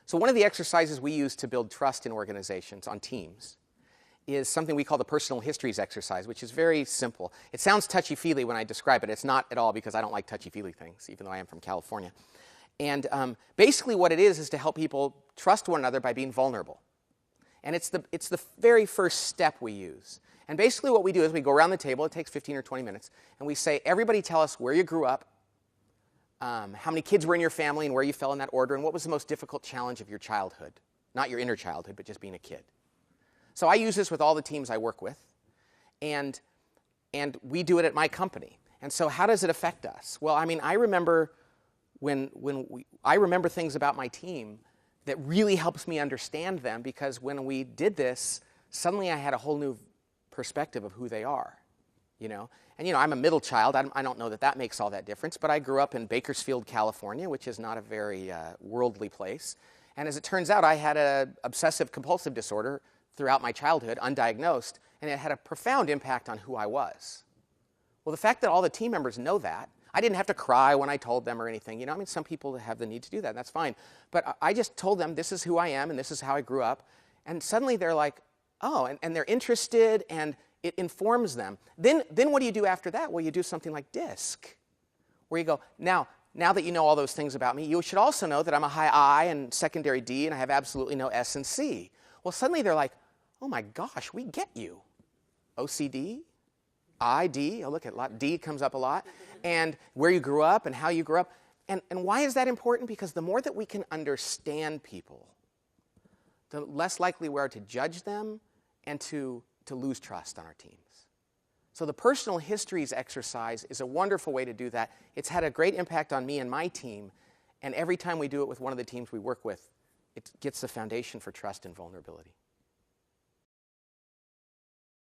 So one of the exercises we use to build trust in organizations on teams is something we call the Personal Histories Exercise, which is very simple. It sounds touchy-feely when I describe it. It's not at all, because I don't like touchy-feely things, even though I am from California. And basically what it is to help people trust one another by being vulnerable. And it's the very first step we use. And basically what we do is we go around the table, it takes 15 or 20 minutes, and we say, everybody tell us where you grew up, how many kids were in your family and where you fell in that order, and what was the most difficult challenge of your childhood. Not your inner childhood, but just being a kid. So I use this with all the teams I work with, and we do it at my company. And so how does it affect us? Well, I mean, I remember I remember things about my team that really helps me understand them, because when we did this, suddenly I had a whole new perspective of who they are, you know. And, you know, I'm a middle child. I don't know that that makes all that difference, but I grew up in Bakersfield, California, which is not a very worldly place. And as it turns out, I had an obsessive-compulsive disorder throughout my childhood, undiagnosed, and it had a profound impact on who I was. Well, the fact that all the team members know that, I didn't have to cry when I told them or anything. You know, I mean, some people have the need to do that, and that's fine. But I just told them, this is who I am, and this is how I grew up. And suddenly they're like, oh, and they're interested, and it informs them. Then what do you do after that? Well, you do something like DISC, where you go, now that you know all those things about me, you should also know that I'm a high I and secondary D, and I have absolutely no S and C. Well, suddenly they're like, oh my gosh, we get you. OCD, I, D, oh look, D comes up a lot, and where you grew up and how you grew up. And why is that important? Because the more that we can understand people, the less likely we are to judge them and to lose trust on our teams. So the Personal Histories exercise is a wonderful way to do that. It's had a great impact on me and my team, and every time we do it with one of the teams we work with, it gets the foundation for trust and vulnerability.